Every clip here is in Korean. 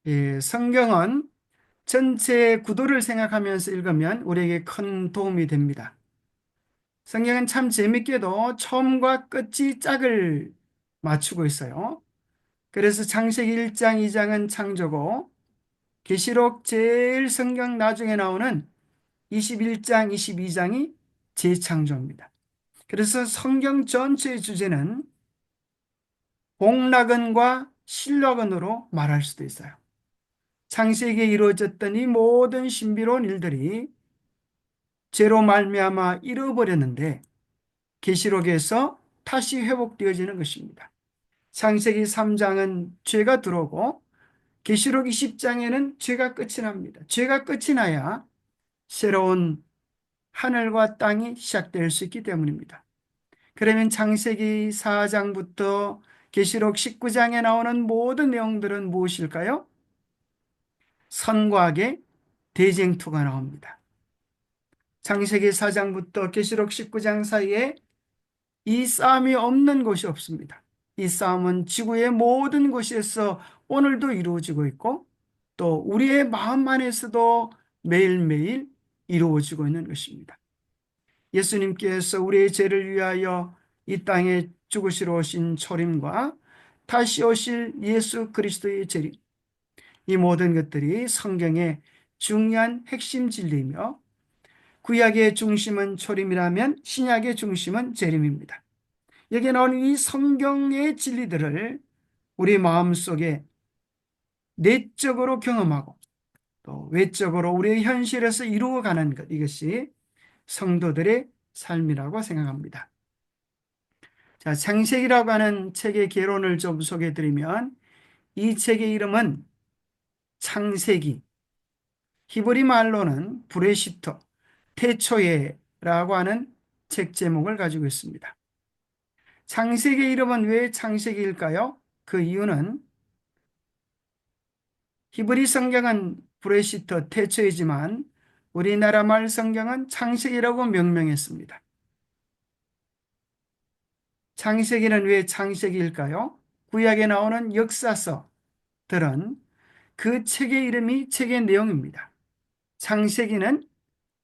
예, 성경은 전체 구도를 생각하면서 읽으면 우리에게 큰 도움이 됩니다. 성경은 참 재밌게도 처음과 끝이 짝을 맞추고 있어요. 그래서 창세기 1장, 2장은 창조고 계시록 제일 성경 나중에 나오는 21장, 22장이 재창조입니다. 그래서 성경 전체의 주제는 복락원과 실락원으로 말할 수도 있어요. 창세기에 이루어졌던 이 모든 신비로운 일들이 죄로 말미암아 잃어버렸는데 계시록에서 다시 회복되어지는 것입니다. 창세기 3장은 죄가 들어오고 계시록 20장에는 죄가 끝이 납니다. 죄가 끝이 나야 새로운 하늘과 땅이 시작될 수 있기 때문입니다. 그러면 창세기 4장부터 계시록 19장에 나오는 모든 내용들은 무엇일까요? 선과 악의 대쟁투가 나옵니다. 창세기 4장부터 계시록 19장 사이에 이 싸움이 없는 곳이 없습니다. 이 싸움은 지구의 모든 곳에서 오늘도 이루어지고 있고 또 우리의 마음 안에서도 매일매일 이루어지고 있는 것입니다. 예수님께서 우리의 죄를 위하여 이 땅에 죽으시러 오신 초림과 다시 오실 예수 그리스도의 재림, 이 모든 것들이 성경의 중요한 핵심 진리이며 구약의 중심은 초림이라면 신약의 중심은 재림입니다. 여기에 나오는 이 성경의 진리들을 우리 마음속에 내적으로 경험하고 또 외적으로 우리의 현실에서 이루어가는 것, 이것이 성도들의 삶이라고 생각합니다. 자, 창세기라고 하는 책의 개론을 좀 소개해 드리면 이 책의 이름은 창세기, 히브리 말로는 브레시터, 태초에라고 하는 책 제목을 가지고 있습니다. 창세기 이름은 왜 창세기일까요? 그 이유는 히브리 성경은 브레시터, 태초이지만 우리나라 말 성경은 창세기라고 명명했습니다. 창세기는 왜 창세기일까요? 구약에 나오는 역사서들은 그 책의 이름이 책의 내용입니다. 창세기는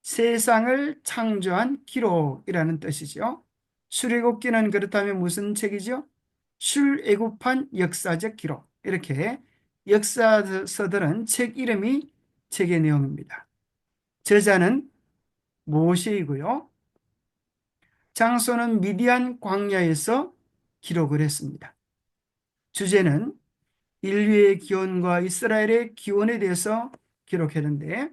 세상을 창조한 기록이라는 뜻이죠. 출애굽기는 그렇다면 무슨 책이죠? 출애굽한 역사적 기록. 이렇게 역사서들은 책 이름이 책의 내용입니다. 저자는 모세이고요. 장소는 미디안 광야에서 기록을 했습니다. 주제는 인류의 기원과 이스라엘의 기원에 대해서 기록했는데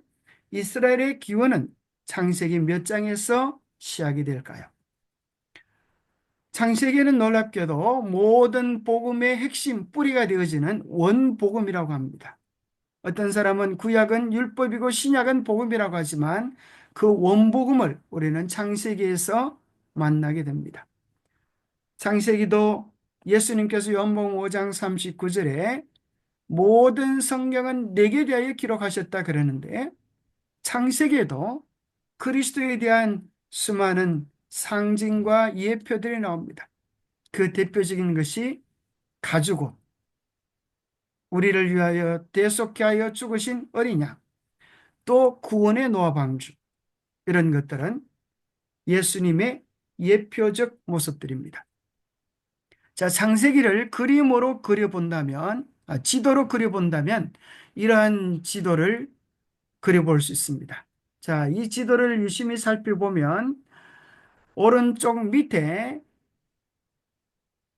이스라엘의 기원은 창세기 몇 장에서 시작이 될까요? 창세기는 놀랍게도 모든 복음의 핵심 뿌리가 되어지는 원복음이라고 합니다. 어떤 사람은 구약은 율법이고 신약은 복음이라고 하지만 그 원복음을 우리는 창세기에서 만나게 됩니다. 창세기도 예수님께서 요한복음 5장 39절에 모든 성경은 내게 대하여 기록하셨다 그러는데 창세기에도 그리스도에 대한 수많은 상징과 예표들이 나옵니다. 그 대표적인 것이 가죽옷, 우리를 위하여 대속케 하여 죽으신 어린 양, 또 구원의 노아 방주, 이런 것들은 예수님의 예표적 모습들입니다. 자, 창세기를 그림으로 그려본다면, 지도로 그려본다면 이러한 지도를 그려볼 수 있습니다. 자, 이 지도를 유심히 살펴보면 오른쪽 밑에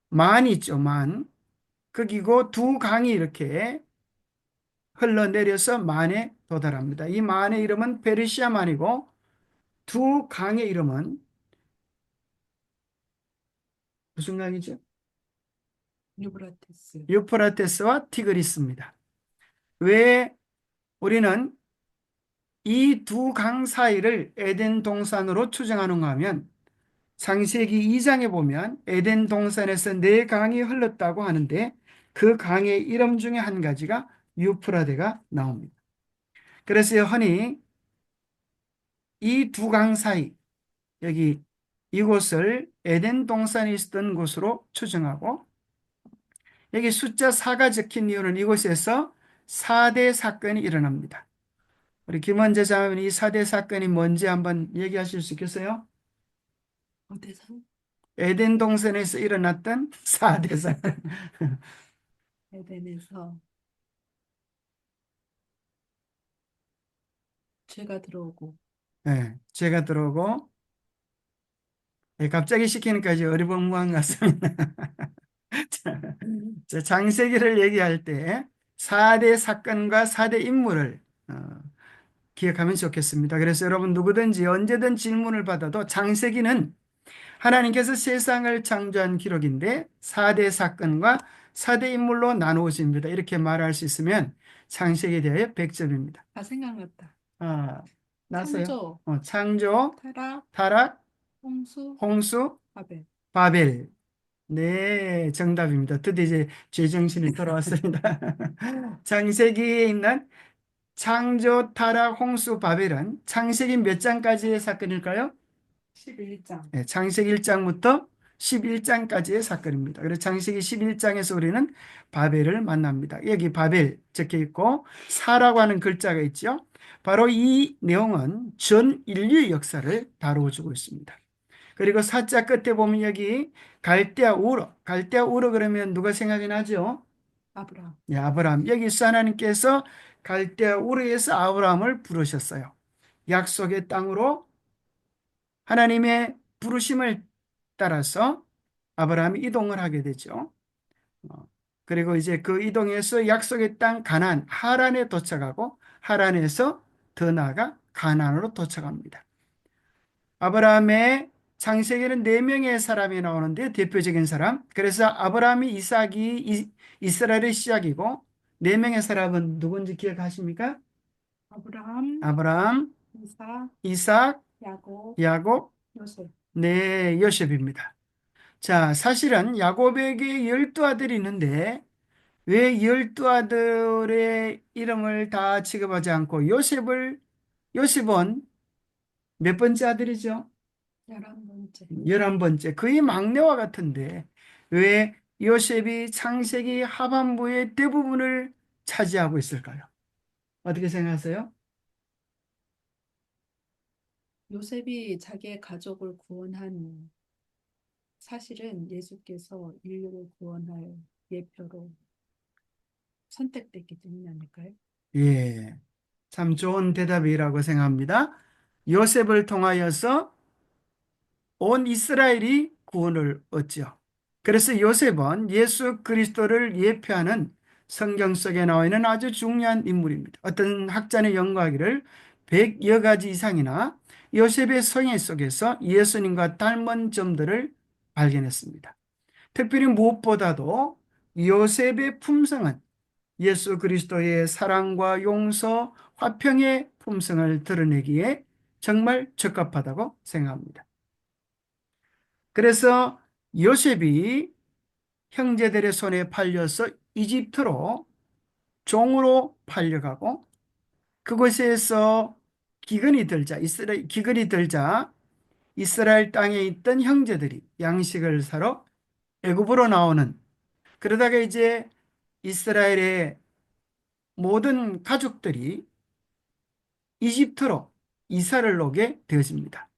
만이 있죠, 만. 거기고 두 강이 이렇게 흘러내려서 만에 도달합니다. 이 만의 이름은 페르시아 만이고 두 강의 이름은 무슨 강이죠? 유브라테스. 유프라테스와 티그리스입니다. 왜 우리는 이 두 강 사이를 에덴 동산으로 추정하는가 하면 창세기 2장에 보면 에덴 동산에서 네 강이 흘렀다고 하는데 그 강의 이름 중에 한 가지가 유프라데가 나옵니다. 그래서 흔히 이 두 강 사이, 여기 이곳을 에덴 동산이 있었던 곳으로 추정하고 여기 숫자 4가 적힌 이유는 이곳에서 4대 사건이 일어납니다. 우리 김원재 장로님 이 4대 사건이 뭔지 한번 얘기하실 수 있겠어요? 어디서? 에덴 동산에서 일어났던 4대 사건. 에덴에서 죄가 들어오고. 네, 죄가 들어오고 갑자기 시키니까 이제 어리벙벙한 것 같습니다. 자, 창세기를 얘기할 때 4대 사건과 4대 인물을 기억하면 좋겠습니다. 그래서 여러분 누구든지 언제든 질문을 받아도 창세기는 하나님께서 세상을 창조한 기록인데 4대 사건과 4대 인물로 나누어집니다. 이렇게 말할 수 있으면 창세기에 대하여 100점입니다. 아, 생각났다. 아, 났어요? 창조, 창조, 타락, 타락, 홍수, 홍수, 바벨. 바벨. 네, 정답입니다. 드디어 이제 제정신이 돌아왔습니다. 창세기에 있는 창조, 타락, 홍수, 바벨은 창세기 몇 장까지의 사건일까요? 11장. 네, 창세기 1장부터 11장까지의 사건입니다. 그래서 창세기 11장에서 우리는 바벨을 만납니다. 여기 바벨 적혀 있고 사라고 하는 글자가 있죠. 바로 이 내용은 전 인류의 역사를 다루어 주고 있습니다. 그리고 사자 끝에 보면 여기 갈대아 우르, 갈대아 우르 그러면 누가 생각이 나죠? 아브라함. 네, 아브라함. 여기서 하나님께서 갈대아 우르에서 아브라함을 부르셨어요. 약속의 땅으로 하나님의 부르심을 따라서 아브라함이 이동을 하게 되죠. 어, 그리고 이제 그 이동해서 약속의 땅 가나안, 하란에 도착하고 하란에서 더 나아가 가나안으로 도착합니다. 아브라함의 창세기는 네 명의 사람이 나오는데 대표적인 사람. 그래서 아브라함이 이삭이 이스라엘의 시작이고 네 명의 사람은 누군지 기억하십니까? 아브라함, 아브라함, 이삭, 이삭, 야곱, 야곱, 요셉. 네, 요셉입니다. 자, 사실은 야곱에게 12아들이 있는데 왜 12아들의 이름을 다 취급하지 않고 요셉은 몇 번째 아들이죠? 11번째. 11번째. 거의 막내와 같은데 왜 요셉이 창세기 하반부의 대부분을 차지하고 있을까요? 어떻게 생각하세요? 요셉이 자기의 가족을 구원한 사실은 예수께서 인류를 구원할 예표로 선택됐기 때문 아닐까요? 예, 참 좋은 대답이라고 생각합니다. 요셉을 통하여서 온 이스라엘이 구원을 얻죠. 그래서 요셉은 예수 그리스도를 예표하는 성경 속에 나와 있는 아주 중요한 인물입니다. 어떤 학자는 연구하기를 100여 가지 이상이나 요셉의 성애 속에서 예수님과 닮은 점들을 발견했습니다. 특별히 무엇보다도 요셉의 품성은 예수 그리스도의 사랑과 용서, 화평의 품성을 드러내기에 정말 적합하다고 생각합니다. 그래서 요셉이 형제들의 손에 팔려서 이집트로 종으로 팔려가고 그곳에서 기근이 들자 이스라엘 땅에 있던 형제들이 양식을 사러 애굽으로 나오는 그러다가 이제 이스라엘의 모든 가족들이 이집트로 이사를 오게 되었습니다.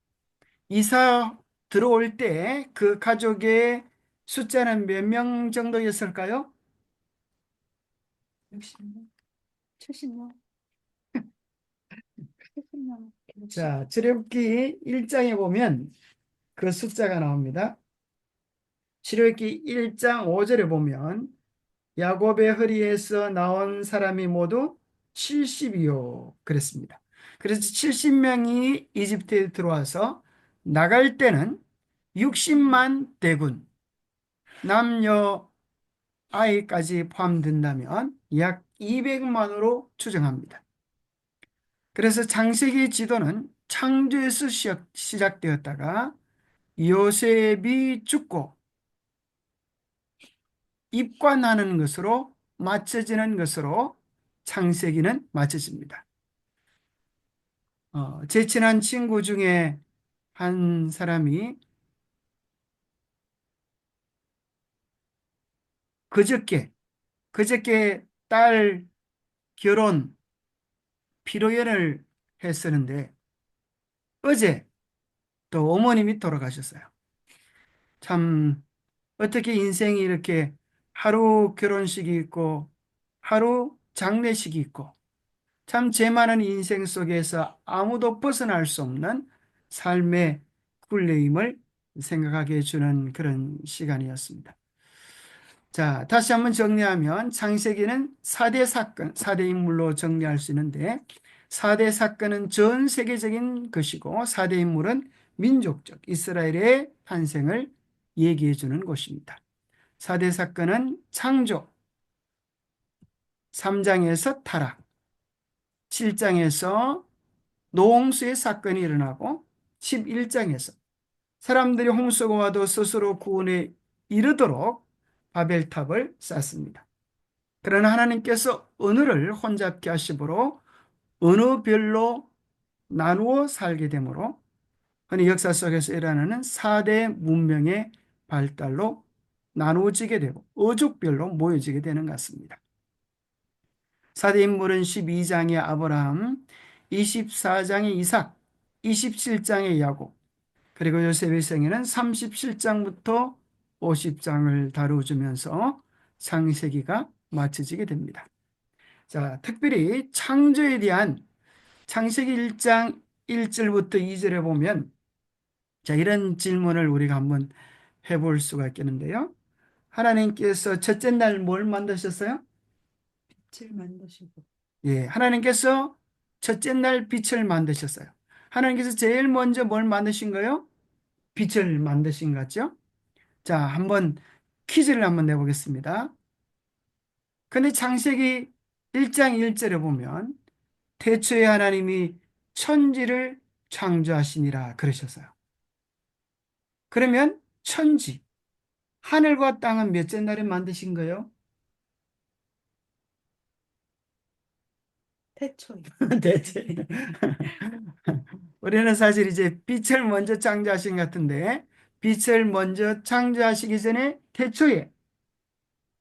이사 들어올 때 그 가족의 숫자는 몇 명 정도였을까요? 60명? 70명? 70명? 60? 자, 출애굽기 1장에 보면 그 숫자가 나옵니다. 출애굽기 1장 5절에 보면 야곱의 허리에서 나온 사람이 모두 70이요. 그랬습니다. 그래서 70명이 이집트에 들어와서 나갈 때는 60만 대군, 남녀 아이까지 포함된다면 약 200만으로 추정합니다. 그래서 창세기 지도는 창조에서 시작되었다가 요셉이 죽고 입관하는 것으로 맞춰지는 것으로 창세기는 맞춰집니다. 제 친한 친구 중에 한 사람이 그저께 딸 결혼, 피로연을 했었는데 어제 또 어머님이 돌아가셨어요. 참 어떻게 인생이 이렇게 하루 결혼식이 있고 하루 장례식이 있고 참 제 많은 인생 속에서 아무도 벗어날 수 없는 삶의 굴레임을 생각하게 해주는 그런 시간이었습니다. 자, 다시 한번 정리하면 창세기는 4대 사건, 4대 인물로 정리할 수 있는데 4대 사건은 전 세계적인 것이고 4대 인물은 민족적 이스라엘의 탄생을 얘기해 주는 것입니다. 4대 사건은 창조, 3장에서 타락, 7장에서 노홍수의 사건이 일어나고 11장에서 사람들이 홍수가 와도 스스로 구원에 이르도록 바벨탑을 쌓습니다. 그러나 하나님께서 언어를 혼잡케 하심으로 언어별로 나누어 살게 되므로 흔히 역사 속에서 일어나는 4대 문명의 발달로 나누어지게 되고 어족별로 모여지게 되는 것 같습니다. 4대 인물은 12장의 아브라함, 24장의 이삭, 27장의 야곱, 그리고 요셉의 생애는 37장부터 50장을 다루어주면서 창세기가 마쳐지게 됩니다. 자, 특별히 창조에 대한 창세기 1장 1절부터 2절에 보면 자, 이런 질문을 우리가 한번 해볼 수가 있겠는데요. 하나님께서 첫째 날 뭘 만드셨어요? 빛을 만드시고 예, 하나님께서 첫째 날 빛을 만드셨어요. 하나님께서 제일 먼저 뭘 만드신 거요? 빛을 만드신 거죠. 자, 한번 퀴즈를 한번 내보겠습니다. 근데 창세기 1장 1절에 보면 태초에 하나님이 천지를 창조하시니라 그러셨어요. 그러면 천지, 하늘과 땅은 몇째 날에 만드신 거예요? 태초에. 대체. 우리는 사실 이제 빛을 먼저 창조하신 것 같은데 빛을 먼저 창조하시기 전에 태초에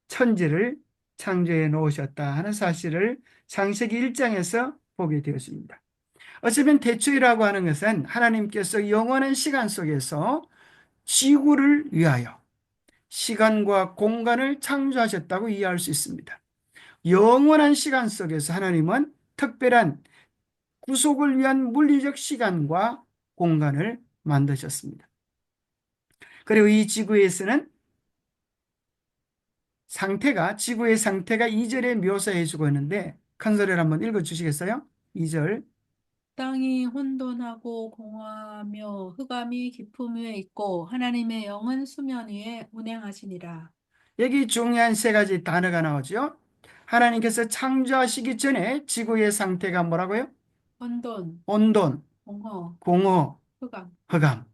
천지를 창조해 놓으셨다 하는 사실을 창세기 1장에서 보게 되었습니다. 어쩌면 태초이라고 하는 것은 하나님께서 영원한 시간 속에서 지구를 위하여 시간과 공간을 창조하셨다고 이해할 수 있습니다. 영원한 시간 속에서 하나님은 특별한 구속을 위한 물리적 시간과 공간을 만드셨습니다. 그리고 이 지구에서는 지구의 상태가 2절에 묘사해 주고 있는데 큰 소리를 한번 읽어 주시겠어요? 2절. 땅이 혼돈하고 공허하며 흑암이 깊음 위에 있고 하나님의 영은 수면 위에 운행하시니라. 여기 중요한 세 가지 단어가 나오죠. 하나님께서 창조하시기 전에 지구의 상태가 뭐라고요? 혼돈, 온돈, 공허, 공허, 흑암. 흑암.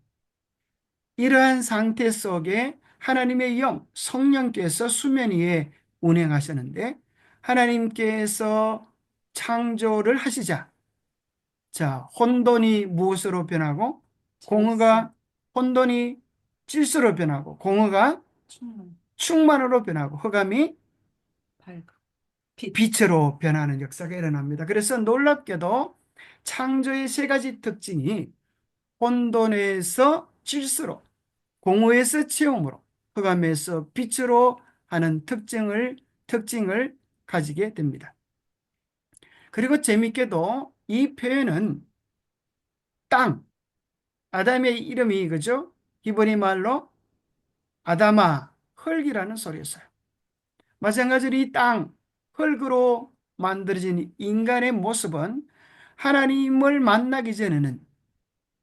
이러한 상태 속에 하나님의 영, 성령께서 수면 위에 운행하셨는데 하나님께서 창조를 하시자. 자, 혼돈이 무엇으로 변하고 질서, 공허가 혼돈이 질서로 변하고 공허가 충만, 충만으로 변하고 흑암이 밝음, 빛. 빛으로 변하는 역사가 일어납니다. 그래서 놀랍게도 창조의 세 가지 특징이 혼돈에서 질서로, 공허에서 체험으로, 흑암에서 빛으로 하는 특징을 가지게 됩니다. 그리고 재밌게도 이 표현은 땅, 아담의 이름이 그죠? 히브리 말로 아담아, 흙이라는 소리였어요. 마찬가지로 이 땅, 흙으로 만들어진 인간의 모습은 하나님을 만나기 전에는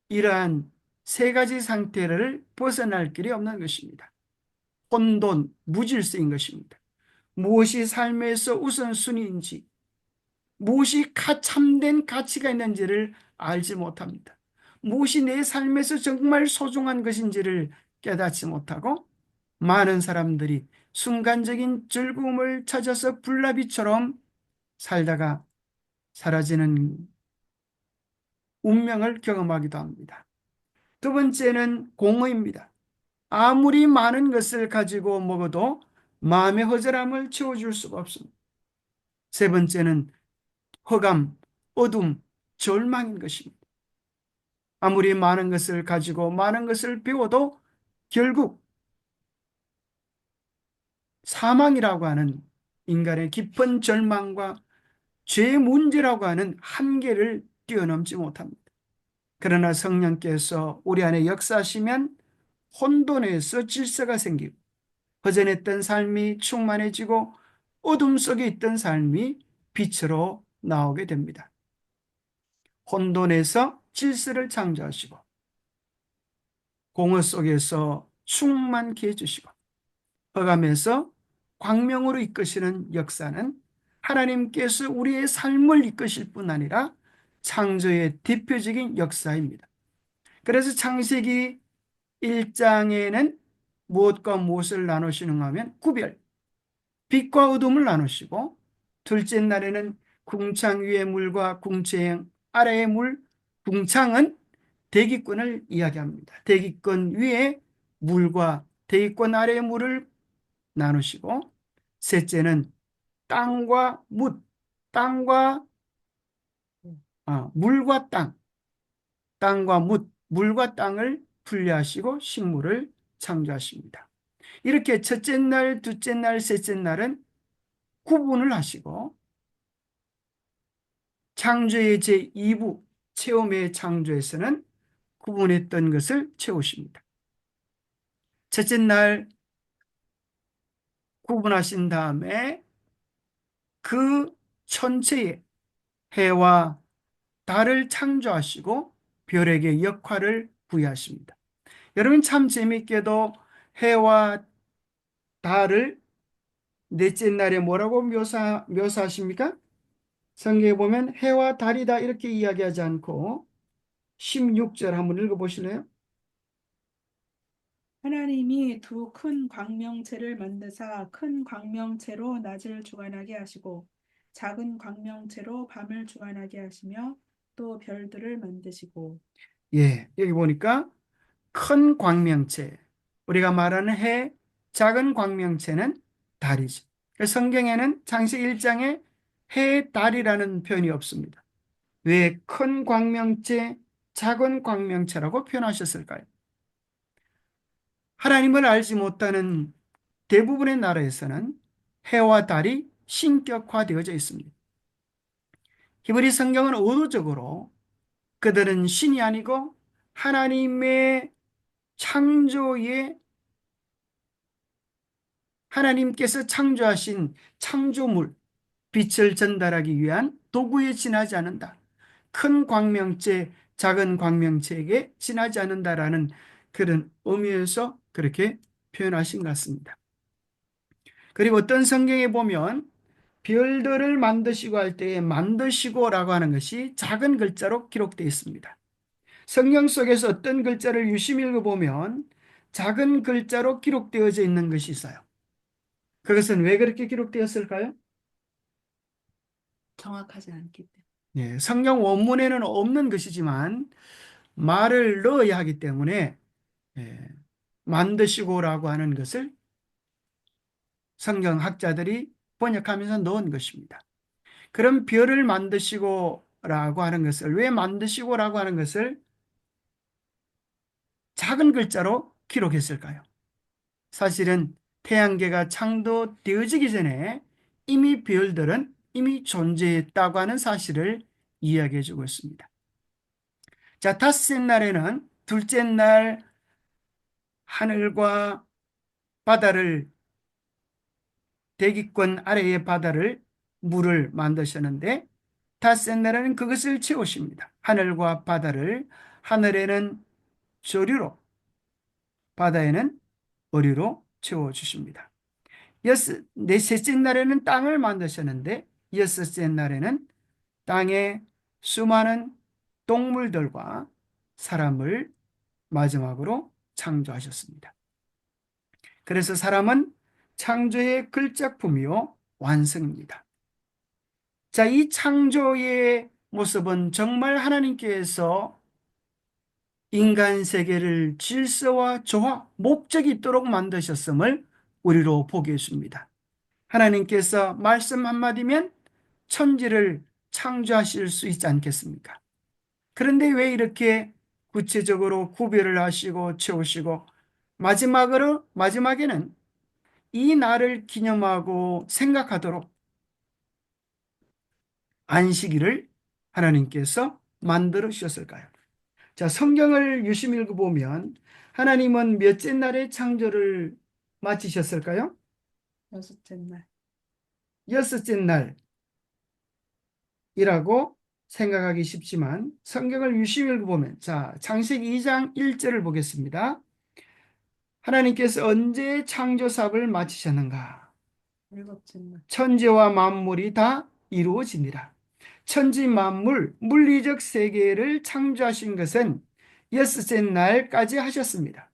이러한 세 가지 상태를 벗어날 길이 없는 것입니다. 혼돈, 무질서인 것입니다. 무엇이 삶에서 우선순위인지, 무엇이 참된 가치가 있는지를 알지 못합니다. 무엇이 내 삶에서 정말 소중한 것인지를 깨닫지 못하고 많은 사람들이 순간적인 즐거움을 찾아서 불나비처럼 살다가 사라지는 운명을 경험하기도 합니다. 두 번째는 공허입니다. 아무리 많은 것을 가지고 먹어도 마음의 허전함을 채워줄 수가 없습니다. 세 번째는 흑암, 어둠, 절망인 것입니다. 아무리 많은 것을 가지고 많은 것을 배워도 결국 사망이라고 하는 인간의 깊은 절망과 죄의 문제라고 하는 한계를 뛰어넘지 못합니다. 그러나 성령께서 우리 안에 역사하시면 혼돈에서 질서가 생기고 허전했던 삶이 충만해지고 어둠 속에 있던 삶이 빛으로 나오게 됩니다. 혼돈에서 질서를 창조하시고 공허 속에서 충만케 해주시고 흑암에서 광명으로 이끄시는 역사는 하나님께서 우리의 삶을 이끄실 뿐 아니라 창조의 대표적인 역사입니다. 그래서 창세기 1장에는 무엇과 무엇을 나누시는가 하면 구별, 빛과 어둠을 나누시고 둘째 날에는 궁창 위의 물과 궁창 아래의 물, 궁창은 대기권을 이야기합니다. 대기권 위에 물과 대기권 아래의 물을 나누시고 셋째는 땅과 물, 땅과 물과 땅, 땅과 물과 땅을 분리하시고 식물을 창조하십니다. 이렇게 첫째 날, 둘째 날, 셋째 날은 구분을 하시고 창조의 제2부 체험의 창조에서는 구분했던 것을 채우십니다. 첫째 날 구분하신 다음에 그 천체에 해와 달을 창조하시고 별에게 역할을 부여하십니다. 여러분 참 재미있게도 해와 달을 넷째 날에 뭐라고 묘사하십니까? 성경에 보면 해와 달이다 이렇게 이야기하지 않고 16절 한번 읽어보실래요? 하나님이 두 큰 광명체를 만드사 큰 광명체로 낮을 주관하게 하시고 작은 광명체로 밤을 주관하게 하시며 또 별들을 만드시고. 예, 여기 보니까 큰 광명체, 우리가 말하는 해, 작은 광명체는 달이죠. 성경에는 창세기 1장에 해, 달이라는 표현이 없습니다. 왜 큰 광명체, 작은 광명체라고 표현하셨을까요? 하나님을 알지 못하는 대부분의 나라에서는 해와 달이 신격화되어져 있습니다. 히브리 성경은 의도적으로 그들은 신이 아니고 하나님의 창조의 하나님께서 창조하신 창조물, 빛을 전달하기 위한 도구에 지나지 않는다. 큰 광명체, 작은 광명체에게 지나지 않는다라는 그런 의미에서 그렇게 표현하신 것 같습니다. 그리고 어떤 성경에 보면 별들을 만드시고 할 때에 만드시고라고 하는 것이 작은 글자로 기록되어 있습니다. 성경 속에서 어떤 글자를 유심히 읽어보면 작은 글자로 기록되어져 있는 것이 있어요. 그것은 왜 그렇게 기록되었을까요? 정확하지 않기 때문에. 예, 성경 원문에는 없는 것이지만 말을 넣어야 하기 때문에 예, 만드시고라고 하는 것을 성경학자들이 번역하면서 넣은 것입니다. 그럼 별을 만드시고라고 하는 것을 왜 만드시고라고 하는 것을 작은 글자로 기록했을까요? 사실은 태양계가 창조되어지기 전에 이미 별들은 이미 존재했다고 하는 사실을 이야기해 주고 있습니다. 자, 닷새 날에는 둘째 날 하늘과 바다를 대기권 아래의 바다를 물을 만드셨는데 닷새 날에는 그것을 채우십니다. 하늘과 바다를 하늘에는 조류로 바다에는 어류로 채워주십니다. 셋째 날에는 땅을 만드셨는데 여섯째 날에는 땅에 수많은 동물들과 사람을 마지막으로 창조하셨습니다. 그래서 사람은 창조의 글작품이요 완성입니다. 자, 이 창조의 모습은 정말 하나님께서 인간 세계를 질서와 조화, 목적이 있도록 만드셨음을 우리로 보게 해줍니다. 하나님께서 말씀 한마디면 천지를 창조하실 수 있지 않겠습니까? 그런데 왜 이렇게 구체적으로 구별을 하시고 채우시고 마지막에는 이 날을 기념하고 생각하도록 안식일을 하나님께서 만들어 주셨을까요? 자, 성경을 유심히 읽어보면 하나님은 몇째 날에 창조를 마치셨을까요? 여섯째 날. 여섯째 날이라고 생각하기 쉽지만 성경을 유심히 읽어보면 자, 창세기 2장 1절을 보겠습니다. 하나님께서 언제 창조 사업을 마치셨는가? 일곱째 날. 천지와 만물이 다 이루어집니다. 천지 만물, 물리적 세계를 창조하신 것은 여섯째 날까지 하셨습니다.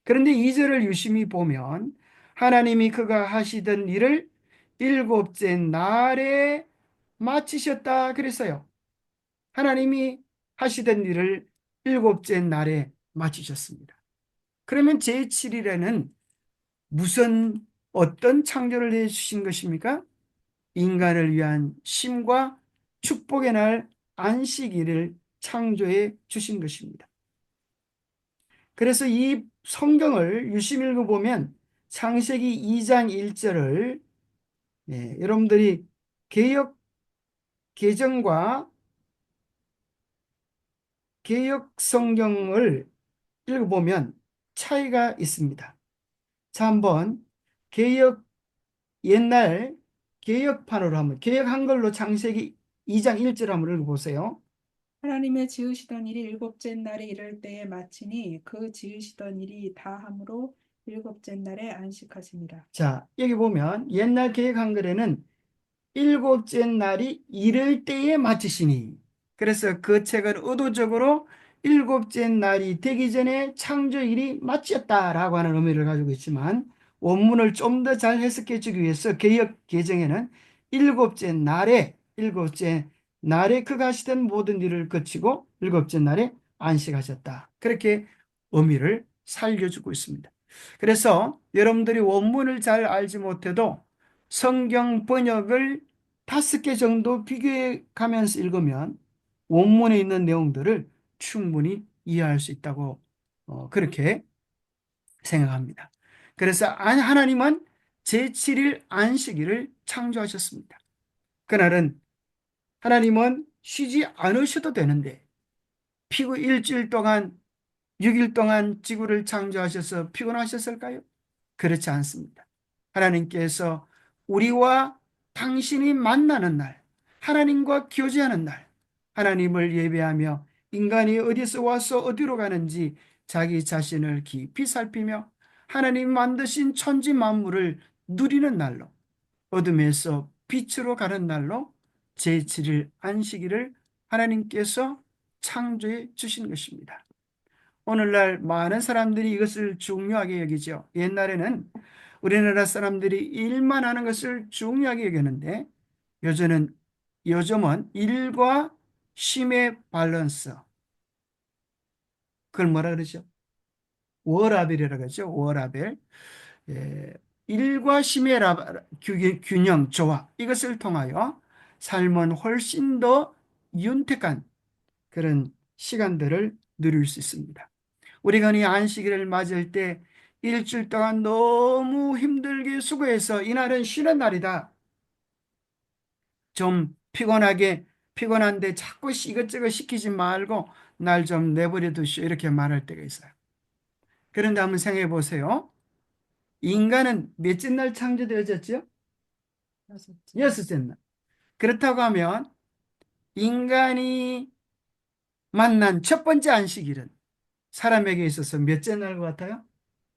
그런데 2절을 유심히 보면 하나님이 그가 하시던 일을 일곱째 날에 마치셨다 그랬어요. 하나님이 하시던 일을 일곱째 날에 마치셨습니다. 그러면 제7일에는 무슨 어떤 창조를 해 주신 것입니까? 인간을 위한 쉼과 축복의 날 안식일을 창조해 주신 것입니다. 그래서 이 성경을 유심히 읽어보면 창세기 2장 1절을 여러분들이 개역 개정과 개역 성경을 읽어보면 차이가 있습니다. 자, 한번 개역 옛날 개역판으로 한번 개역 한글로 창세기 2장 1절 한번 읽어보세요. 하나님의 지으시던 일이 일곱째 날에 이를 때에 마치니 그 지으시던 일이 다함으로 일곱째 날에 안식하시니라. 자, 여기 보면 옛날 개역 한글에는 일곱째 날이 이를 때에 마치시니. 그래서 그 책은 의도적으로 일곱째 날이 되기 전에 창조일이 마쳤다라고 하는 의미를 가지고 있지만 원문을 좀 더 잘 해석해 주기 위해서 개역 개정에는 일곱째 날에 그가 하시던 모든 일을 거치고 일곱째 날에 안식하셨다. 그렇게 의미를 살려주고 있습니다. 그래서 여러분들이 원문을 잘 알지 못해도 성경 번역을 5개 정도 비교해 가면서 읽으면 원문에 있는 내용들을 충분히 이해할 수 있다고 그렇게 생각합니다. 그래서 하나님은 제7일 안식일을 창조하셨습니다. 그날은 하나님은 쉬지 않으셔도 되는데 일주일 동안 6일 동안 지구를 창조하셔서 피곤하셨을까요? 그렇지 않습니다. 하나님께서 우리와 당신이 만나는 날, 하나님과 교제하는 날, 하나님을 예배하며 인간이 어디서 와서 어디로 가는지 자기 자신을 깊이 살피며 하나님 만드신 천지 만물을 누리는 날로, 어둠에서 빛으로 가는 날로 제7일 안식일을 하나님께서 창조해 주신 것입니다. 오늘날 많은 사람들이 이것을 중요하게 여기죠. 옛날에는 우리나라 사람들이 일만 하는 것을 중요하게 여겼는데 요즘은 일과 쉼의 밸런스, 그걸 뭐라 그러죠? 워라밸이라고 하죠. 워라밸. 예, 일과 쉼의 균형, 조화, 이것을 통하여 삶은 훨씬 더 윤택한 그런 시간들을 누릴 수 있습니다. 우리가 이 안식일을 맞을 때 일주일 동안 너무 힘들게 수고해서 이날은 쉬는 날이다. 좀 피곤한데 자꾸 이것저것 시키지 말고 날 좀 내버려 두시오. 이렇게 말할 때가 있어요. 그런데 한번 생각해 보세요. 인간은 몇째 날 창조되어졌죠? 여섯째 날. 여섯째 날. 그렇다고 하면 인간이 만난 첫 번째 안식일은 사람에게 있어서 몇째 날 것 같아요?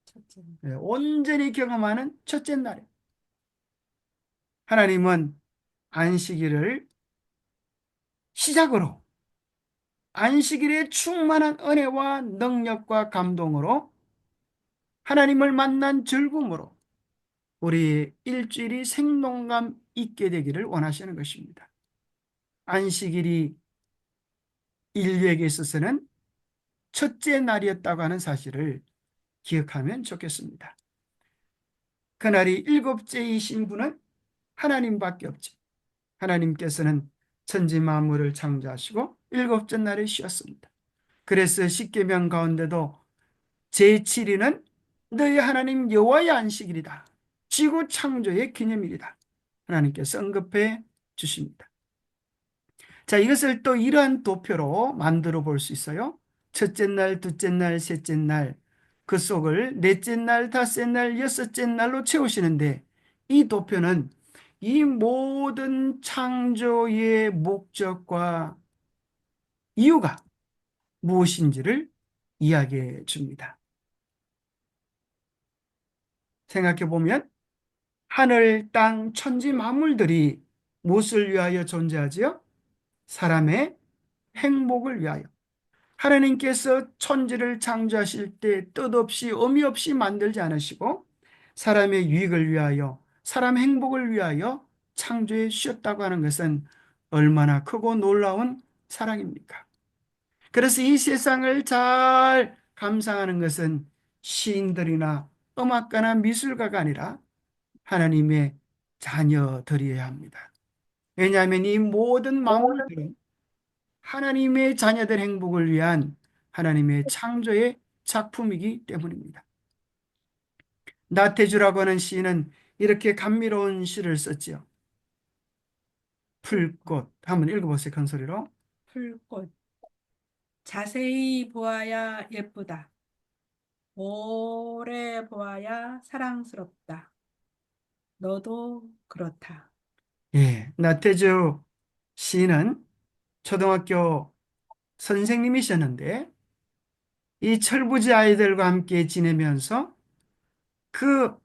첫째 날. 온전히 경험하는 첫째 날이에요. 하나님은 안식일을 시작으로 안식일의 충만한 은혜와 능력과 감동으로 하나님을 만난 즐거움으로 우리 일주일이 생동감 있게 되기를 원하시는 것입니다. 안식일이 인류에게 있어서는 첫째 날이었다고 하는 사실을 기억하면 좋겠습니다. 그날이 일곱째이신 분은 하나님밖에 없죠. 하나님께서는 천지 만물을 창조하시고 일곱째 날에 쉬었습니다. 그래서 십계명 가운데도 제7일은 너희 하나님 여호와의 안식일이다. 지구 창조의 기념일이다. 하나님께서 언급해 주십니다. 자, 이것을 또 이러한 도표로 만들어 볼 수 있어요. 첫째 날, 둘째 날, 셋째 날, 그 속을 넷째 날, 다섯째 날, 여섯째 날로 채우시는데 이 도표는 이 모든 창조의 목적과 이유가 무엇인지를 이야기해 줍니다. 생각해 보면 하늘, 땅, 천지 만물들이 무엇을 위하여 존재하지요? 사람의 행복을 위하여. 하나님께서 천지를 창조하실 때 뜻없이 의미 없이 만들지 않으시고 사람의 유익을 위하여, 사람 행복을 위하여 창조해 주셨다고 하는 것은 얼마나 크고 놀라운 사랑입니까? 그래서 이 세상을 잘 감상하는 것은 시인들이나 음악가나 미술가가 아니라 하나님의 자녀들이어야 합니다. 왜냐하면 이 모든 만물들은 하나님의 자녀들 행복을 위한 하나님의 창조의 작품이기 때문입니다. 나태주라고 하는 시인은 이렇게 감미로운 시를 썼지요. 풀꽃. 한번 읽어보세요. 큰 소리로. 풀꽃. 자세히 보아야 예쁘다. 오래 보아야 사랑스럽다. 너도 그렇다. 예, 나태주 시인은 초등학교 선생님이셨는데 이 철부지 아이들과 함께 지내면서 그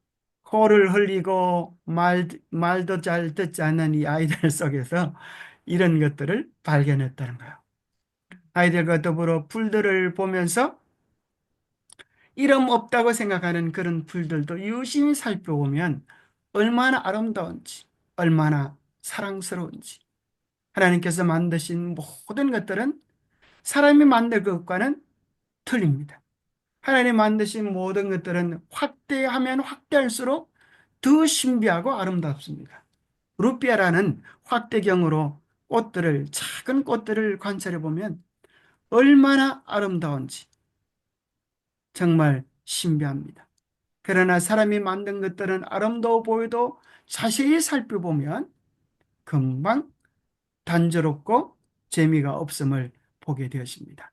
코를 흘리고 말도 잘 듣지 않는 이 아이들 속에서 이런 것들을 발견했다는 거예요. 아이들과 더불어 풀들을 보면서 이름 없다고 생각하는 그런 풀들도 유심히 살펴보면 얼마나 아름다운지, 얼마나 사랑스러운지. 하나님께서 만드신 모든 것들은 사람이 만든 것과는 틀립니다. 하나님 만드신 모든 것들은 확대하면 확대할수록 더 신비하고 아름답습니다. 루피아라는 확대경으로 꽃들을, 작은 꽃들을 관찰해 보면 얼마나 아름다운지 정말 신비합니다. 그러나 사람이 만든 것들은 아름다워 보여도 자세히 살펴보면 금방 단조롭고 재미가 없음을 보게 되었습니다.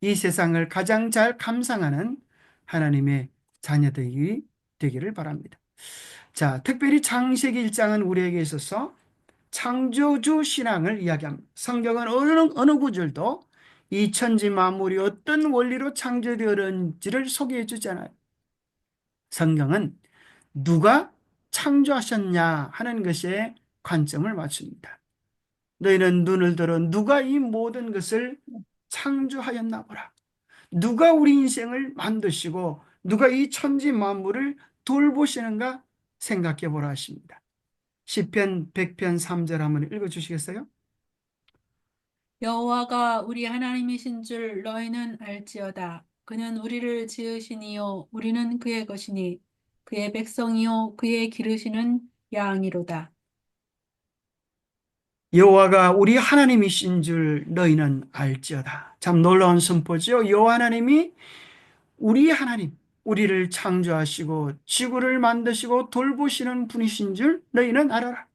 이 세상을 가장 잘 감상하는 하나님의 자녀들이 되기를 바랍니다. 자, 특별히 창세기 1장은 우리에게 있어서 창조주 신앙을 이야기합니다. 성경은 어느 구절도 이 천지 만물이 어떤 원리로 창조되었는지를 소개해 주잖아요. 성경은 누가 창조하셨냐 하는 것에 관점을 맞춥니다. 너희는 눈을 들어 누가 이 모든 것을 창조하였나 보라. 누가 우리 인생을 만드시고 누가 이 천지 만물을 돌보시는가 생각해 보라 하십니다. 시편 100편 3절 한번 읽어 주시겠어요? 여호와가 우리 하나님이신 줄 너희는 알지어다. 그는 우리를 지으시니요 우리는 그의 것이니 그의 백성이요 그의 기르시는 양이로다. 여호와가 우리 하나님이신 줄 너희는 알지어다. 참 놀라운 선포죠. 여호와 하나님이 우리 하나님, 우리를 창조하시고 지구를 만드시고 돌보시는 분이신 줄 너희는 알아라.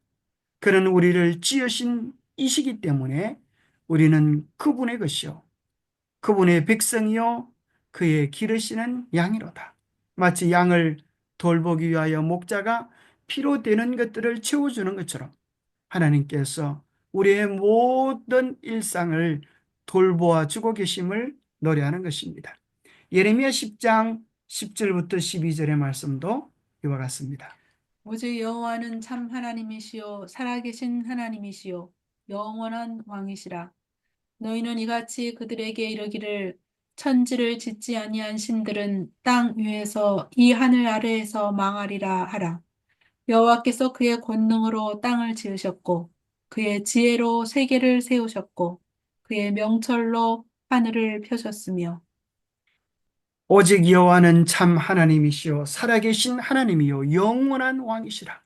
그는 우리를 지으신 이시기 때문에 우리는 그분의 것이요 그분의 백성이요 그의 기르시는 양이로다. 마치 양을 돌보기 위하여 목자가 피로 되는 것들을 채워주는 것처럼 하나님께서 우리의 모든 일상을 돌보아 주고 계심을 노래하는 것입니다. 예레미야 10장 10절부터 12절의 말씀도 이와 같습니다. 오직 여호와는 참 하나님이시요 살아계신 하나님이시요 영원한 왕이시라. 너희는 이같이 그들에게 이르기를 천지를 짓지 아니한 신들은 땅 위에서 이 하늘 아래에서 망하리라 하라. 여호와께서 그의 권능으로 땅을 지으셨고 그의 지혜로 세계를 세우셨고 그의 명철로 하늘을 펴셨으며 오직 여호와는 참 하나님이시요 살아계신 하나님이요 영원한 왕이시라.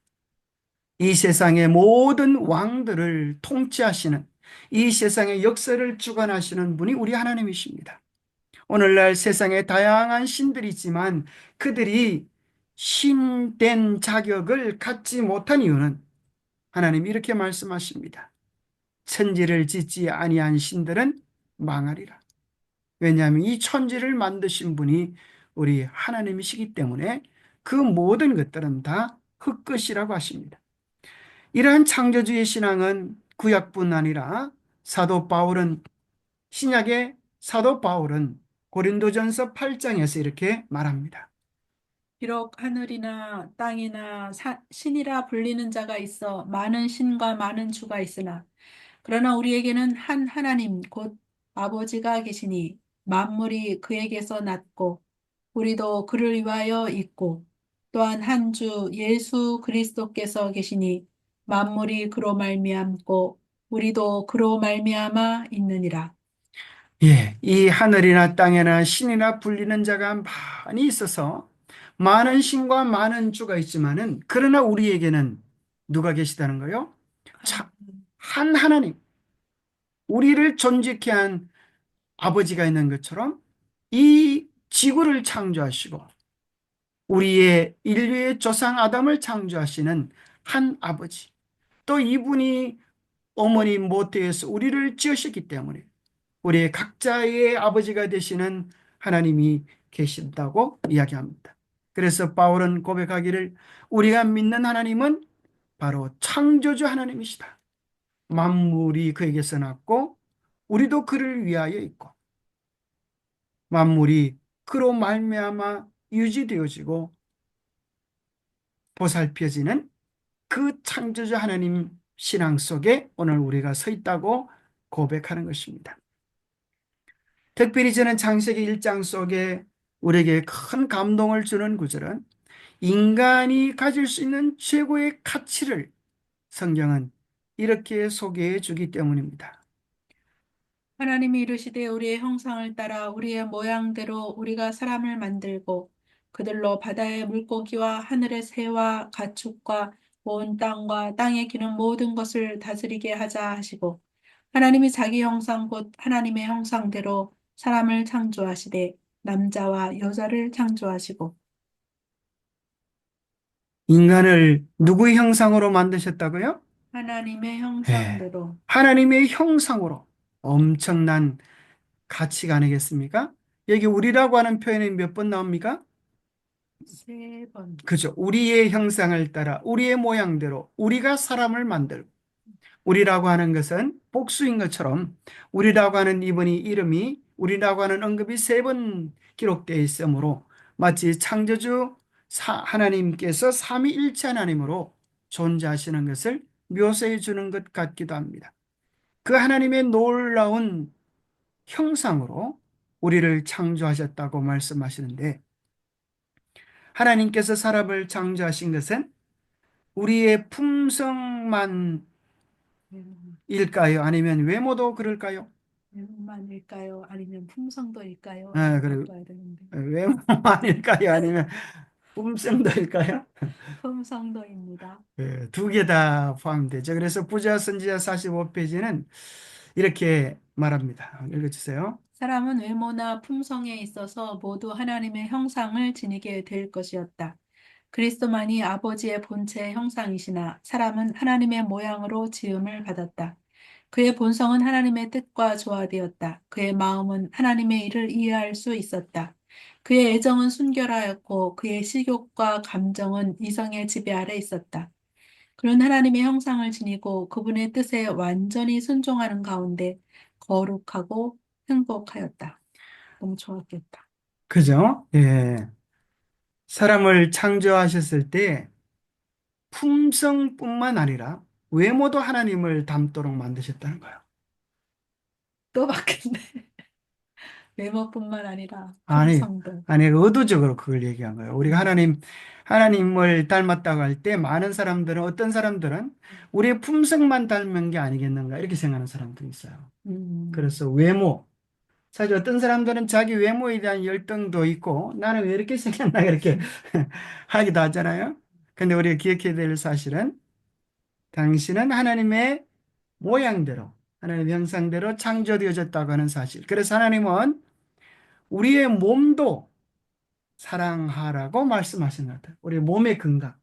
이 세상의 모든 왕들을 통치하시는 이 세상의 역사를 주관하시는 분이 우리 하나님이십니다. 오늘날 세상에 다양한 신들이 있지만 그들이 신된 자격을 갖지 못한 이유는 하나님이 이렇게 말씀하십니다. 천지를 짓지 아니한 신들은 망하리라. 왜냐하면 이 천지를 만드신 분이 우리 하나님이시기 때문에 그 모든 것들은 다 흙것이라고 하십니다. 이러한 창조주의 신앙은 구약뿐 아니라 사도 바울은 신약의 사도 바울은 고린도전서 8장에서 이렇게 말합니다. 비록 하늘이나 땅이나 신이라 불리는 자가 있어 많은 신과 많은 주가 있으나 그러나 우리에게는 한 하나님 곧 아버지가 계시니 만물이 그에게서 났고 우리도 그를 위하여 있고 또한 한 주 예수 그리스도께서 계시니 만물이 그로 말미암고 우리도 그로 말미암아 있느니라. 예, 이 하늘이나 땅이나 신이나 불리는 자가 많이 있어서 많은 신과 많은 주가 있지만은 그러나 우리에게는 누가 계시다는 거요? 한 한 하나님, 우리를 존재케 한 아버지가 있는 것처럼 이 지구를 창조하시고 우리의 인류의 조상 아담을 창조하시는 한 아버지, 또 이분이 어머니 모태에서 우리를 지으셨기 때문에 우리의 각자의 아버지가 되시는 하나님이 계신다고 이야기합니다. 그래서 바울은 고백하기를 우리가 믿는 하나님은 바로 창조주 하나님이시다. 만물이 그에게서 났고 우리도 그를 위하여 있고 만물이 그로 말미암아 유지되어지고 보살펴지는 그 창조주 하나님 신앙 속에 오늘 우리가 서 있다고 고백하는 것입니다. 특별히 저는 창세기 1장 속에 우리에게 큰 감동을 주는 구절은 인간이 가질 수 있는 최고의 가치를 성경은 이렇게 소개해 주기 때문입니다. 하나님이 이르시되 우리의 형상을 따라 우리의 모양대로 우리가 사람을 만들고 그들로 바다의 물고기와 하늘의 새와 가축과 온 땅과 땅에 기는 모든 것을 다스리게 하자 하시고 하나님이 자기 형상 곧 하나님의 형상대로 사람을 창조하시되 남자와 여자를 창조하시고 인간을 누구의 형상으로 만드셨다고요? 하나님의 예, 형상대로 하나님의 형상으로. 엄청난 가치가 아니겠습니까? 여기 우리라고 하는 표현이 몇 번 나옵니까? 세 번. 그죠. 우리의 형상을 따라 우리의 모양대로 우리가 사람을 만들고 우리라고 하는 것은 복수인 것처럼 우리라고 하는 이름이 우리라고 하는 언급이 세 번 기록되어 있으므로 마치 창조주 하나님께서 삼위일체 하나님으로 존재하시는 것을 묘사해 주는 것 같기도 합니다. 그 하나님의 놀라운 형상으로 우리를 창조하셨다고 말씀하시는데 하나님께서 사람을 창조하신 것은 우리의 품성만 일까요? 아니면 외모도 그럴까요? 외모만일까요? 아니면 품성도일까요? 아, 라고 그리고 바꿔야 되는데. 외모만일까요? 아니면 품성도일까요? 품성도입니다. 두 개 다 포함되죠. 그래서 부자 선지자 45페이지는 이렇게 말합니다. 읽어주세요. 사람은 외모나 품성에 있어서 모두 하나님의 형상을 지니게 될 것이었다. 그리스도만이 아버지의 본체의 형상이시나 사람은 하나님의 모양으로 지음을 받았다. 그의 본성은 하나님의 뜻과 조화되었다. 그의 마음은 하나님의 일을 이해할 수 있었다. 그의 애정은 순결하였고 그의 식욕과 감정은 이성의 지배 아래 있었다. 그는 하나님의 형상을 지니고 그분의 뜻에 완전히 순종하는 가운데 거룩하고 행복하였다. 너무 좋았겠다. 그죠? 예. 사람을 창조하셨을 때 품성뿐만 아니라 외모도 하나님을 닮도록 만드셨다는 거예요. 또 바뀌네. 외모뿐만 아니라 아니, 품성도. 아니, 의도적으로 그걸 얘기한 거예요. 우리가 음, 하나님을 닮았다고 할 때 많은 사람들은, 어떤 사람들은 우리의 품성만 닮은 게 아니겠는가, 이렇게 생각하는 사람들이 있어요. 음, 그래서 외모. 사실 어떤 사람들은 자기 외모에 대한 열등도 있고, 나는 왜 이렇게 생겼나, 이렇게 하기도 하잖아요. 근데 우리가 기억해야 될 사실은, 당신은 하나님의 모양대로, 하나님의 형상대로 창조되어졌다고 하는 사실. 그래서 하나님은 우리의 몸도 사랑하라고 말씀하신 것 같아요. 우리 몸의 건강,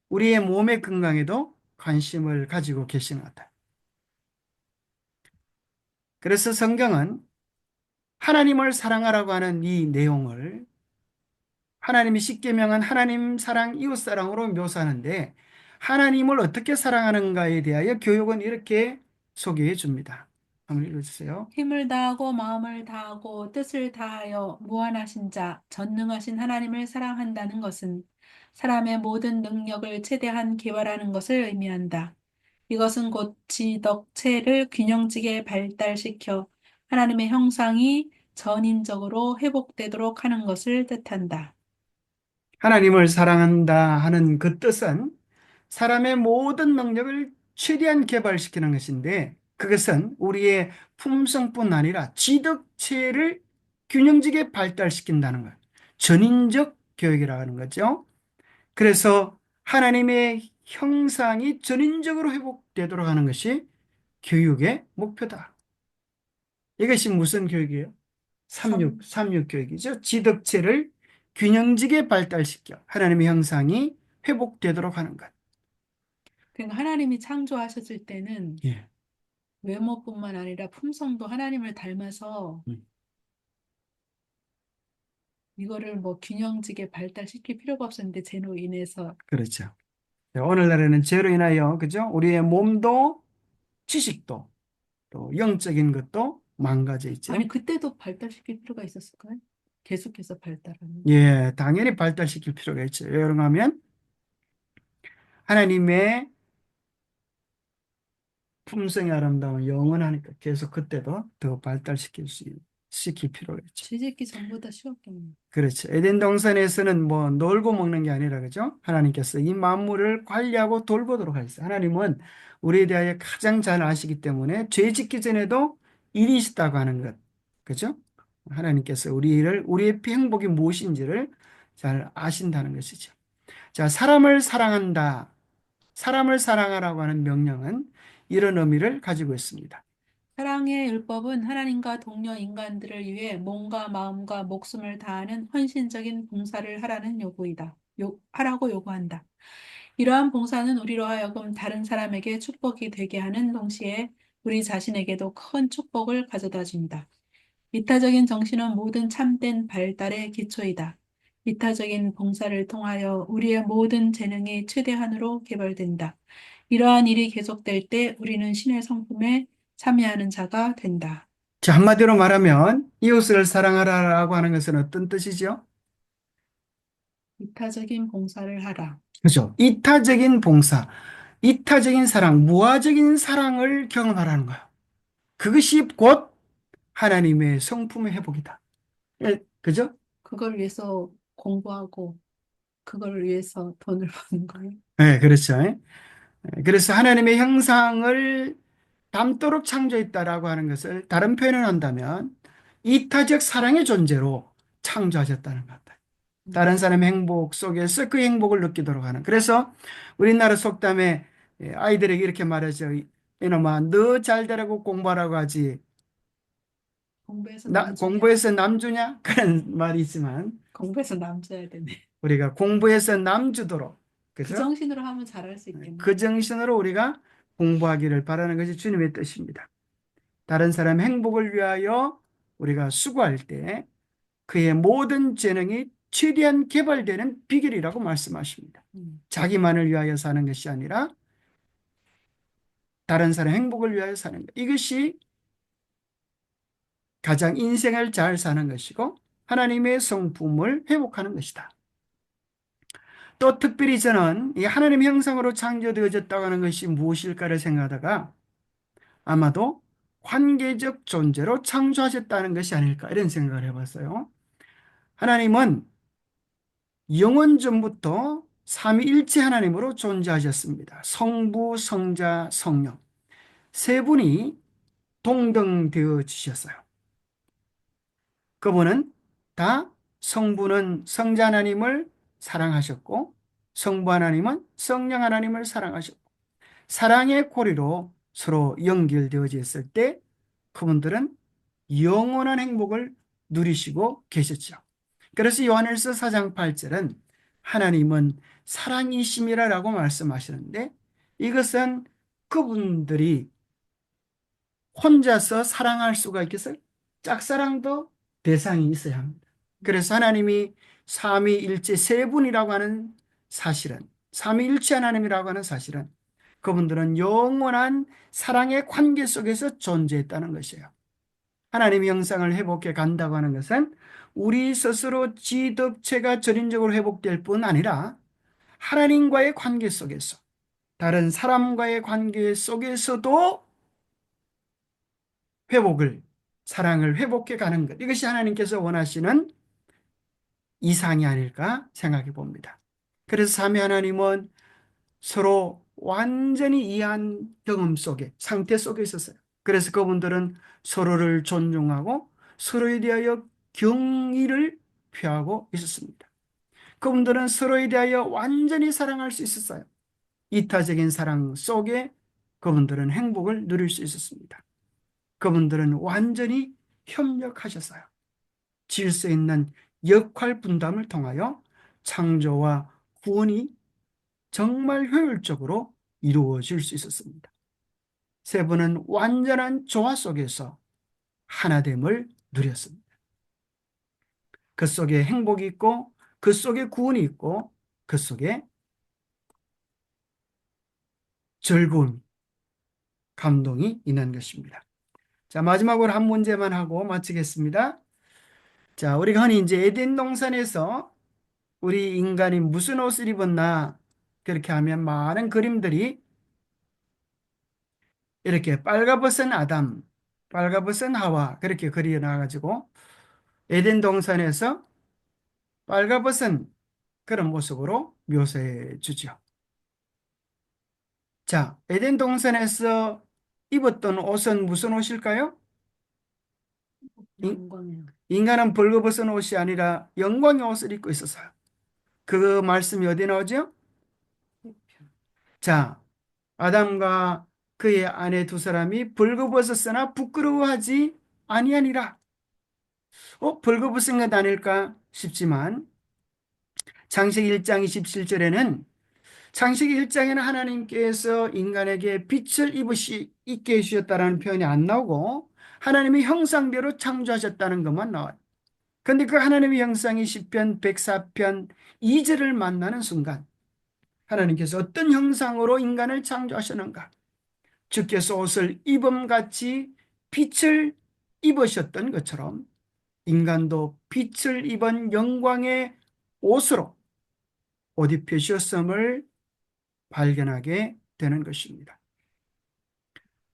우리의 몸의 건강에도 관심을 가지고 계신 것 같아요. 그래서 성경은 하나님을 사랑하라고 하는 이 내용을 하나님이 십계명은 하나님 사랑, 이웃 사랑으로 묘사하는데 하나님을 어떻게 사랑하는가에 대하여 교육은 이렇게 소개해 줍니다. 한번 읽어주세요. 힘을 다하고 마음을 다하고 뜻을 다하여 무한하신 자, 전능하신 하나님을 사랑한다는 것은 사람의 모든 능력을 최대한 개발하는 것을 의미한다. 이것은 곧 지덕체를 균형지게 발달시켜 하나님의 형상이 전인적으로 회복되도록 하는 것을 뜻한다. 하나님을 사랑한다 하는 그 뜻은 사람의 모든 능력을 최대한 개발시키는 것인데 그것은 우리의 품성뿐 아니라 지덕체를 균형지게 발달시킨다는 것. 전인적 교육이라고 하는 거죠. 그래서 하나님의 형상이 전인적으로 회복되도록 하는 것이 교육의 목표다. 이것이 무슨 교육이에요? 참, 삼육 교육이죠. 지덕체를 균형지게 발달시켜 하나님의 형상이 회복되도록 하는 것. 그러니까 하나님이 창조하셨을 때는 예. 외모뿐만 아니라 품성도 하나님을 닮아서 음, 이거를 뭐 균형지게 발달시킬 필요가 없었는데 죄로 인해서 그렇죠. 네, 오늘날에는 죄로 인하여, 그죠? 우리의 몸도 지식도 또 영적인 것도 망가져 아니 있죠. 그때도 발달시킬 필요가 있었을까요? 계속해서 발달하는. 예, 당연히 발달시킬 필요가 있죠. 왜 그런가 하면 하나님의 품성이 아름다운 영원하니까 계속 그때도 더 시킬 필요가 있죠. 취직기 전보다 쉬웠겠네요. 그렇죠. 에덴 동산에서는 뭐 놀고 먹는 게 아니라 그죠? 하나님께서 이 만물을 관리하고 돌보도록 하셨어요. 하나님은 우리에 대하여 가장 잘 아시기 때문에 죄 짓기 전에도 일이 있었다고 하는 것. 그죠? 하나님께서 우리의 행복이 무엇인지를 잘 아신다는 것이죠. 자, 사람을 사랑하라고 하는 명령은 이런 의미를 가지고 있습니다. 사랑의 율법은 하나님과 동료 인간들을 위해 몸과 마음과 목숨을 다하는 헌신적인 봉사를 하라는 하라고 요구한다. 이러한 봉사는 우리로 하여금 다른 사람에게 축복이 되게 하는 동시에 우리 자신에게도 큰 축복을 가져다 준다. 이타적인 정신은 모든 참된 발달의 기초이다. 이타적인 봉사를 통하여 우리의 모든 재능이 최대한으로 개발된다. 이러한 일이 계속될 때 우리는 신의 성품에 참여하는 자가 된다. 자, 한마디로 말하면 이웃을 사랑하라고 하는 것은 어떤 뜻이죠? 이타적인 봉사를 하라. 그죠? 이타적인 봉사, 이타적인 사랑, 무화적인 사랑을 경험하라는 거예요. 그것이 곧 하나님의 성품의 회복이다. 예, 그죠? 그걸 위해서 공부하고 그걸 위해서 돈을 버는 거예요. 네, 그렇죠. 그래서 하나님의 형상을 담도록 창조했다라고 하는 것을 다른 표현을 한다면 이타적 사랑의 존재로 창조하셨다는 것 같아요. 다른 음, 사람의 행복 속에서 그 행복을 느끼도록 하는. 그래서 우리나라 속담에 아이들에게 이렇게 말하죠. 이놈아, 너 잘 되라고 공부하라고 하지. 공부해서 남주냐? 공부해서 남주냐? 그런 말이 있지만 공부해서 남줘야 되네. 우리가 공부해서 남주도록, 그 그죠? 정신으로 하면 잘할 수 있겠네. 그 정신으로 우리가 공부하기를 바라는 것이 주님의 뜻입니다. 다른 사람의 행복을 위하여 우리가 수고할 때 그의 모든 재능이 최대한 개발되는 비결이라고 말씀하십니다. 음. 자기만을 위하여 사는 것이 아니라 다른 사람의 행복을 위하여 사는 것. 이것이 가장 인생을 잘 사는 것이고 하나님의 성품을 회복하는 것이다. 또 특별히 저는 이 하나님의 형상으로 창조되어졌다고 하는 것이 무엇일까를 생각하다가 아마도 관계적 존재로 창조하셨다는 것이 아닐까 이런 생각을 해봤어요. 하나님은 영원 전부터 삼위일체 하나님으로 존재하셨습니다. 성부, 성자, 성령 세 분이 동등되어 주셨어요. 그분은 다 성부는 성자 하나님을 사랑하셨고 성부 하나님은 성령 하나님을 사랑하셨고 사랑의 고리로 서로 연결되어져 있을 때 그분들은 영원한 행복을 누리시고 계셨죠. 그래서 요한일서 4장 8절은 하나님은 사랑이심이라고 말씀하시는데, 이것은 그분들이 혼자서 사랑할 수가 있겠어요? 짝사랑도 대상이 있어야 합니다. 그래서 하나님이 삼위일체 세 분이라고 하는 사실은, 삼위일체 하나님이라고 하는 사실은 그분들은 영원한 사랑의 관계 속에서 존재했다는 것이에요. 하나님의 형상을 회복해 간다고 하는 것은 우리 스스로 지덕체가 전인적으로 회복될 뿐 아니라 하나님과의 관계 속에서, 다른 사람과의 관계 속에서도 회복을, 사랑을 회복해 가는 것. 이것이 하나님께서 원하시는 이상이 아닐까 생각해 봅니다. 그래서 삼위 하나님은 서로 완전히 이해한 경험 속에, 상태 속에 있었어요. 그래서 그분들은 서로를 존중하고 서로에 대하여 경의를 표하고 있었습니다. 그분들은 서로에 대하여 완전히 사랑할 수 있었어요. 이타적인 사랑 속에 그분들은 행복을 누릴 수 있었습니다. 그분들은 완전히 협력하셨어요. 질서 있는 역할 분담을 통하여 창조와 구원이 정말 효율적으로 이루어질 수 있었습니다. 세 분은 완전한 조화 속에서 하나됨을 누렸습니다. 그 속에 행복이 있고, 그 속에 구원이 있고, 그 속에 즐거움, 감동이 있는 것입니다. 자, 마지막으로 한 문제만 하고 마치겠습니다. 자, 우리가 흔히 이제 에덴 동산에서 우리 인간이 무슨 옷을 입었나 그렇게 하면 많은 그림들이 이렇게 빨가벗은 아담, 빨가벗은 하와 그렇게 그려놔가지고 에덴 동산에서 빨가벗은 그런 모습으로 묘사해 주죠. 자, 에덴 동산에서 입었던 옷은 무슨 옷일까요? 인- 영광이요. 인간은 벌거벗은 옷이 아니라 영광의 옷을 입고 있었어요. 그 말씀이 어디 나오죠? 자, 아담과 그의 아내 두 사람이 벌거벗었으나 부끄러워하지 아니하니라. 벌거벗은 것 아닐까 싶지만 창세기 1장 27절에는, 창세기 1장에는 하나님께서 인간에게 빛을 입게 해주셨다는 표현이 안 나오고 하나님의 형상대로 창조하셨다는 것만 나와요. 그런데 그 하나님의 형상이 시편 104편 2절을 만나는 순간 하나님께서 어떤 형상으로 인간을 창조하셨는가? 주께서 옷을 입음같이 빛을 입으셨던 것처럼 인간도 빛을 입은 영광의 옷으로 옷 입히셨음을 발견하게 되는 것입니다.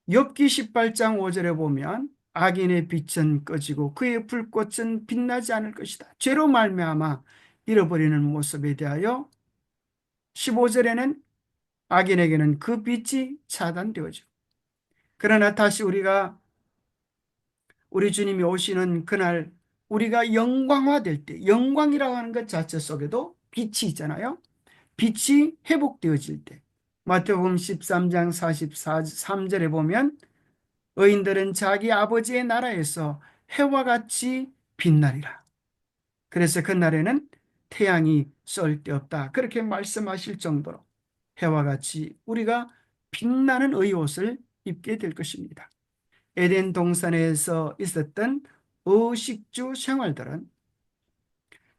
욥기 18장 5절에 보면 악인의 빛은 꺼지고 그의 불꽃은 빛나지 않을 것이다. 죄로 말미암아 잃어버리는 모습에 대하여 15절에는 악인에게는 그 빛이 차단되어지고, 그러나 다시 우리 주님이 오시는 그날 우리가 영광화될 때, 영광이라고 하는 것 자체 속에도 빛이 있잖아요. 빛이 회복되어질 때, 마태복음 13장 43절에 보면 의인들은 자기 아버지의 나라에서 해와 같이 빛나리라. 그래서 그날에는 태양이 쏠 데 없다, 그렇게 말씀하실 정도로 해와 같이 우리가 빛나는 의옷을 입게 될 것입니다. 에덴 동산에서 있었던 의식주 생활들은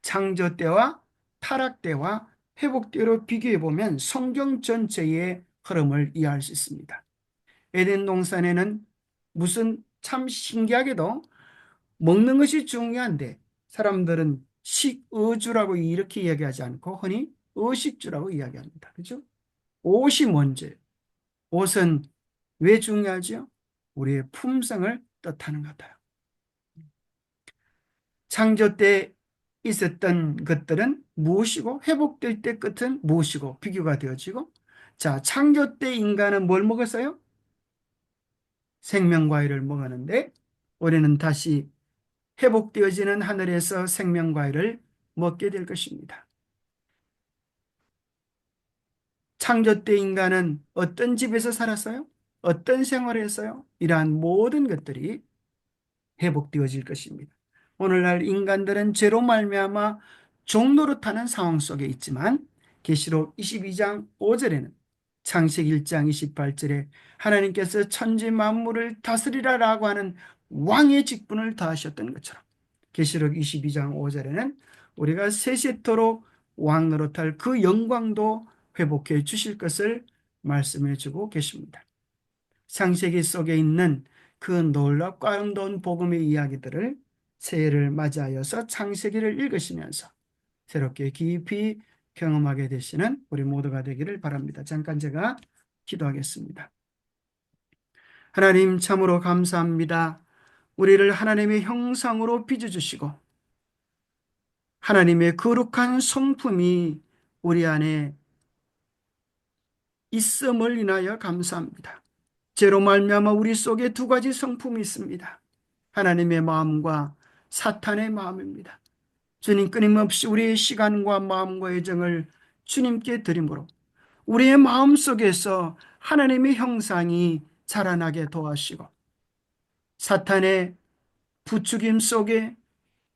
창조 때와 타락 때와 회복 때로 비교해 보면 성경 전체의 흐름을 이해할 수 있습니다. 에덴 동산에는 무슨 참 신기하게도 먹는 것이 중요한데 사람들은 식의주라고 이렇게 이야기하지 않고 흔히 의식주라고 이야기합니다. 그죠? 옷이 먼저예요. 옷은 왜 중요하죠? 우리의 품성을 뜻하는 것 같아요. 창조 때 있었던 것들은 무엇이고 회복될 때 끝은 무엇이고 비교가 되어지고, 자, 창조 때 인간은 뭘 먹었어요? 생명과일을 먹었는데 우리는 다시 회복되어지는 하늘에서 생명과일을 먹게 될 것입니다. 창조 때 인간은 어떤 집에서 살았어요? 어떤 생활을 해서요? 이러한 모든 것들이 회복되어질 것입니다. 오늘날 인간들은 죄로 말미암아 종노릇하는 상황 속에 있지만 계시록 22장 5절에는 창세기 1장 28절에 하나님께서 천지 만물을 다스리라라고 하는 왕의 직분을 다하셨던 것처럼 계시록 22장 5절에는 우리가 세세토록 왕 노릇할 그 영광도 회복해 주실 것을 말씀해 주고 계십니다. 창세기 속에 있는 그 놀랍고 아름다운 복음의 이야기들을 새해를 맞이하여서 창세기를 읽으시면서 새롭게 깊이 경험하게 되시는 우리 모두가 되기를 바랍니다. 잠깐 제가 기도하겠습니다. 하나님 참으로 감사합니다. 우리를 하나님의 형상으로 빚어주시고 하나님의 거룩한 성품이 우리 안에 있음을 인하여 감사합니다. 죄로 말미암아 우리 속에 두 가지 성품이 있습니다. 하나님의 마음과 사탄의 마음입니다. 주님, 끊임없이 우리의 시간과 마음과 애정을 주님께 드림으로 우리의 마음 속에서 하나님의 형상이 자라나게 도와주시고 사탄의 부추김 속에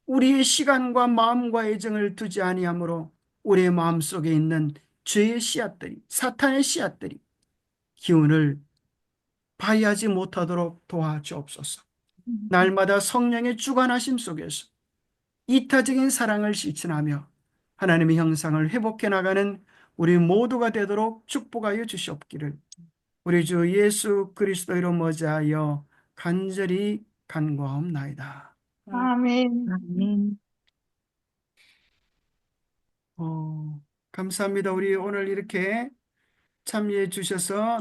우리의 시간과 마음과 애정을 두지 아니하므로 우리의 마음 속에 있는 죄의 씨앗들이, 사탄의 씨앗들이 기운을 발휘하지 못하도록 도와주옵소서. 날마다 성령의 주관하심 속에서 이타적인 사랑을 실천하며 하나님의 형상을 회복해 나가는 우리 모두가 되도록 축복하여 주시옵기를 우리 주 예수 그리스도 이름 머지하여 간절히 간구하옵나이다. 아멘. 아멘. 감사합니다. 우리 오늘 이렇게 참여해 주셔서